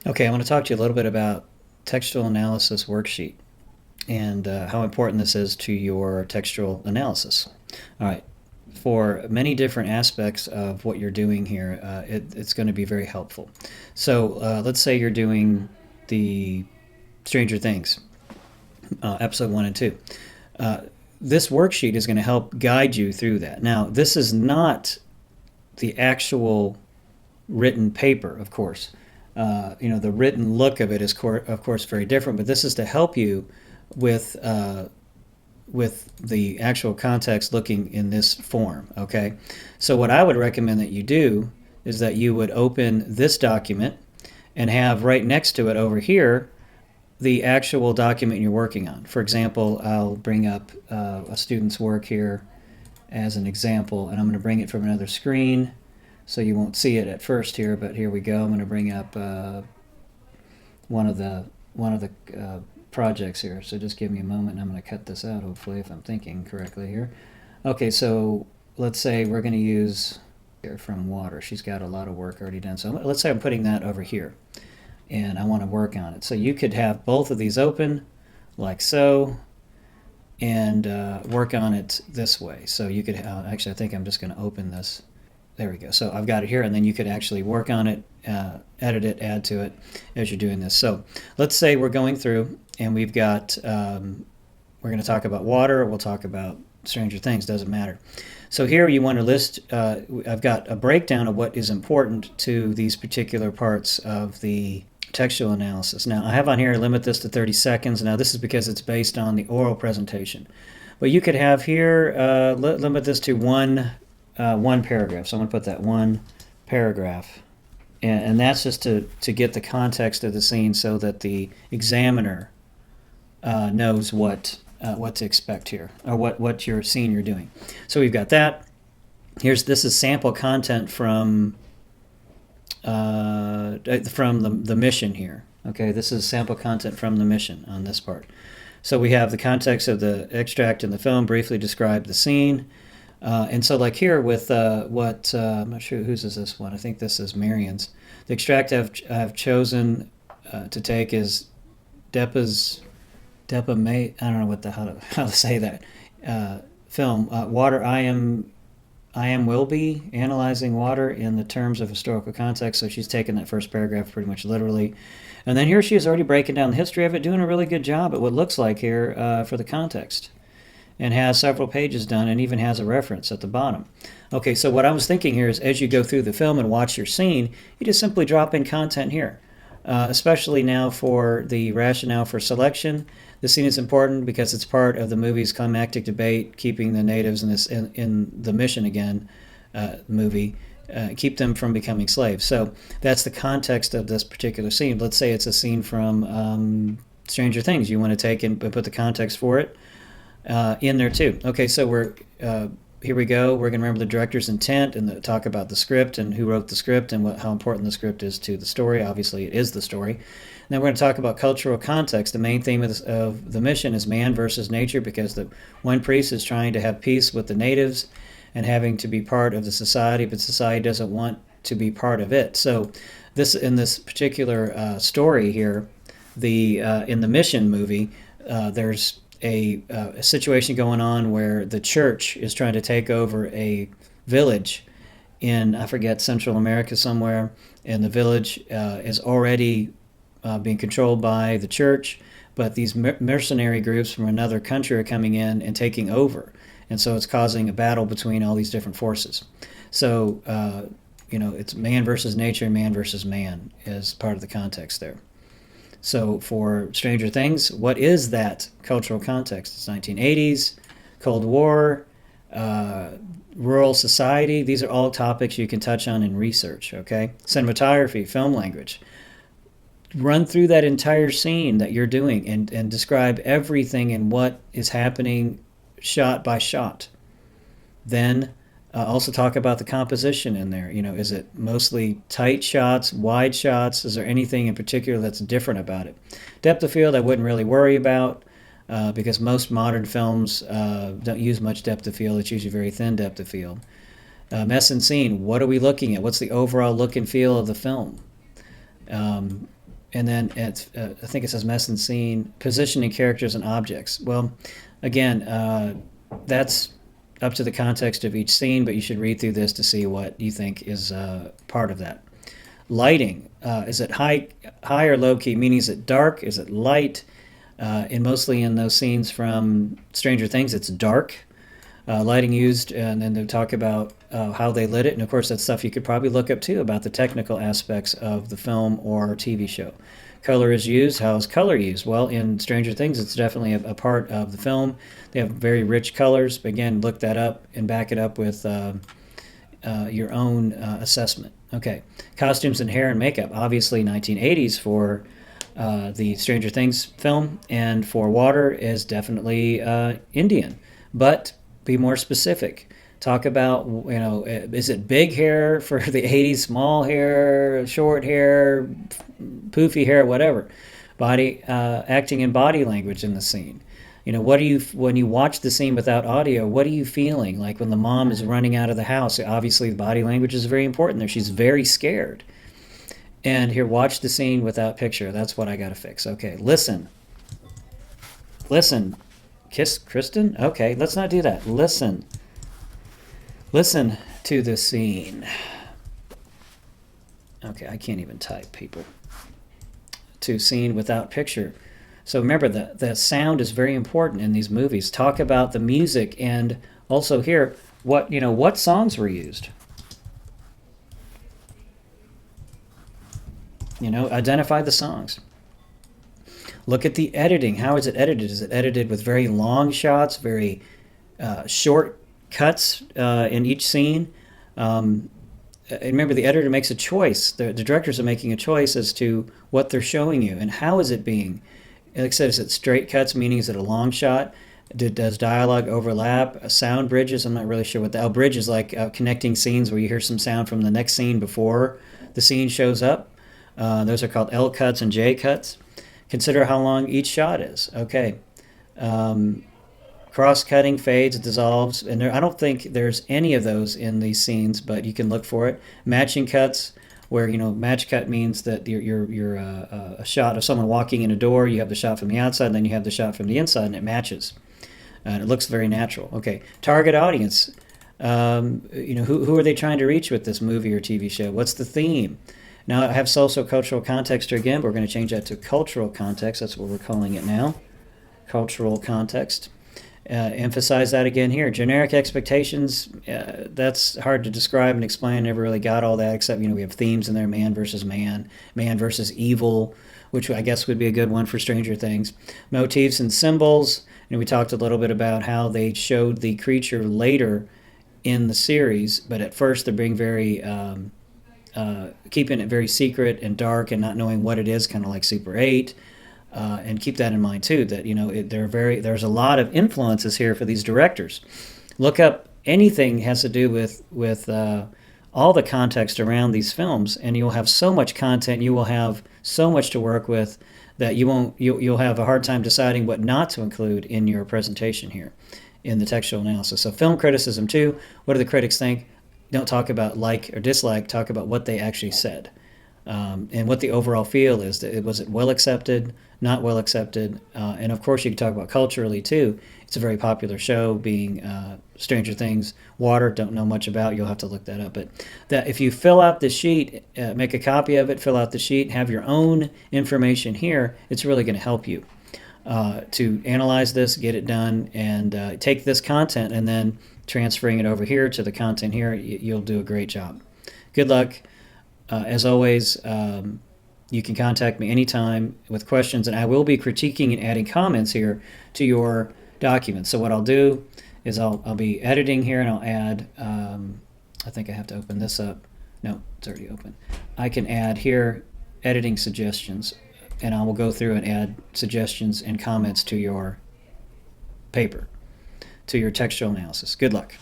Okay, I want to talk to you a little bit about textual analysis worksheet and how important this is to your textual analysis. All right, for many different aspects of what you're doing here, it's going to be very helpful. So let's say you're doing the Stranger Things, episode 1 and 2. Uh, this worksheet is going to help guide you through that. Now, this is not the actual written paper, of course. The written look of it is, of course, very different. But this is to help you with the actual context looking in this form. Okay, so what I would recommend that you do is that you would open this document and have right next to it over here the actual document you're working on. For example, I'll bring up a student's work here as an example, and I'm going to bring it from another screen so you won't see it at first here, but here we go. I'm going to bring up one of the projects here. So just give me a moment, and I'm going to cut this out, hopefully, if I'm thinking correctly here. Okay, so let's say we're going to use here from water. She's got a lot of work already done. So let's say I'm putting that over here, and I want to work on it. So you could have both of these open, like so, and work on it this way. So you could actually, I think I'm just going to open this. There we go. So I've got it here, and then you could actually work on it, edit it, add to it as you're doing this. So let's say we're going through, and we've got, we're going to talk about water, we'll talk about Stranger Things, doesn't matter. So here you want to list, I've got a breakdown of what is important to these particular parts of the textual analysis. Now I have on here, limit this to 30 seconds. Now this is because it's based on the oral presentation. But you could have here, limit this to one paragraph. So I'm going to put that one paragraph. And that's just to get the context of the scene so that the examiner knows what to expect here, or what your scene you're doing. So we've got that. This is sample content from the mission here. Okay, this is sample content from the mission on this part. So we have the context of the extract in the film, briefly describe the scene. And so like here with I'm not sure whose is this one. I think this is Marion's. The extract I've chosen to take is Depa May. I don't know how to say that film. Water. I am will be analyzing water in the terms of historical context. So she's taken that first paragraph pretty much literally. And then here she is already breaking down the history of it, doing a really good job at what looks like here for the context. And has several pages done and even has a reference at the bottom. Okay, so what I was thinking here is as you go through the film and watch your scene, you just simply drop in content here. Especially now for the rationale for selection. The scene is important because it's part of the movie's climactic debate, keeping the natives in the mission again movie, keep them from becoming slaves. So that's the context of this particular scene. Let's say it's a scene from Stranger Things. You want to take and put the context for it in there too. Okay, so here we go. We're going to remember the director's intent and talk about the script and who wrote the script and how important the script is to the story. Obviously, it is the story. And then we're going to talk about cultural context. The main theme of the mission is man versus nature, because the one priest is trying to have peace with the natives and having to be part of the society, but society doesn't want to be part of it. So in this particular story here, in the mission movie, there's a situation going on where the church is trying to take over a village in, I forget, Central America somewhere, and the village is already being controlled by the church, but these mercenary groups from another country are coming in and taking over, and so it's causing a battle between all these different forces. So it's man versus nature, man versus man is part of the context there. So for Stranger Things, what is that cultural context? It's 1980s, Cold War, rural society. These are all topics you can touch on in research, okay? Cinematography, film language. Run through that entire scene that you're doing and describe everything and what is happening shot by shot. Then also talk about the composition in there. Is it mostly tight shots, wide shots? Is there anything in particular that's different about it? Depth of field I wouldn't really worry about because most modern films don't use much depth of field. It's usually very thin depth of field. Mess and scene, what are we looking at? What's the overall look and feel of the film? and then I think it says mess and scene, positioning characters and objects. Well, again, that's up to the context of each scene, but you should read through this to see what you think is part of that. Lighting, is it high or low key? Meaning, is it dark? Is it light? And mostly in those scenes from Stranger Things, it's dark. Lighting used, and then they talk about how they lit it. And of course, that's stuff you could probably look up too about the technical aspects of the film or TV show. Color is used. How is color used? Well, in Stranger Things, it's definitely a part of the film. They have very rich colors. But again, look that up and back it up with your own assessment. Okay, costumes and hair and makeup. Obviously, 1980s for the Stranger Things film, and for water is definitely Indian. But be more specific. Talk about, is it big hair for the 80s, small hair, short hair, poofy hair, whatever. Body acting in body language in the scene. What do you, when you watch the scene without audio, what are you feeling? Like when the mom is running out of the house, obviously the body language is very important there. She's very scared. And here, watch the scene without picture. That's what I got to fix. Okay, listen. Kiss Kristen? Okay, let's not do that. Listen to the scene. Okay, I can't even type, people. To scene without picture. So remember, the sound is very important in these movies. Talk about the music, and also here, what songs were used. Identify the songs. Look at the editing. How is it edited? Is it edited with very long shots, very short cuts in each scene? Remember, the editor makes a choice. The directors are making a choice as to what they're showing you, and how is it being. Like I said, is it straight cuts, meaning is it a long shot? Does dialogue overlap? Sound bridges? I'm not really sure what the bridge is like. Connecting scenes where you hear some sound from the next scene before the scene shows up. Those are called L cuts and J cuts. Consider how long each shot is. Okay. Cross-cutting, fades, dissolves, and I don't think there's any of those in these scenes, but you can look for it. Matching cuts, where match cut means that you're a shot of someone walking in a door. You have the shot from the outside, and then you have the shot from the inside, and it matches, and it looks very natural. Okay. Target audience. Who are they trying to reach with this movie or TV show? What's the theme? Now, I have socio-cultural context here again, but we're going to change that to cultural context. That's what we're calling it now. Cultural context. Emphasize that again here. Generic expectations, that's hard to describe and explain. I never really got all that, except, we have themes in there, man versus man versus evil, which I guess would be a good one for Stranger Things. Motifs and symbols. We talked a little bit about how they showed the creature later in the series, but at first they're being very... keeping it very secret and dark and not knowing what it is, kind of like Super 8. And keep that in mind too, that there's a lot of influences here for these directors. Look up anything has to do with all the context around these films, and you'll have so much content, you will have so much to work with that you'll have a hard time deciding what not to include in your presentation here in the textual analysis. So film criticism too. What do the critics think? Don't talk about like or dislike. Talk about what they actually said, and what the overall feel is. Was it well accepted? Not well accepted? And of course, you can talk about culturally too. It's a very popular show, being Stranger Things. Water, don't know much about. You'll have to look that up. But that if you fill out the sheet, make a copy of it, fill out the sheet, have your own information here, it's really going to help you to analyze this, get it done, and take this content and then transferring it over here to the content here. You'll do a great job. Good luck. As always, you can contact me anytime with questions, and I will be critiquing and adding comments here to your documents. So what I'll do is I'll be editing here, and I'll add, I think I have to open this up. No, it's already open. I can add here editing suggestions, and I will go through and add suggestions and comments to your paper, to your textual analysis. Good luck.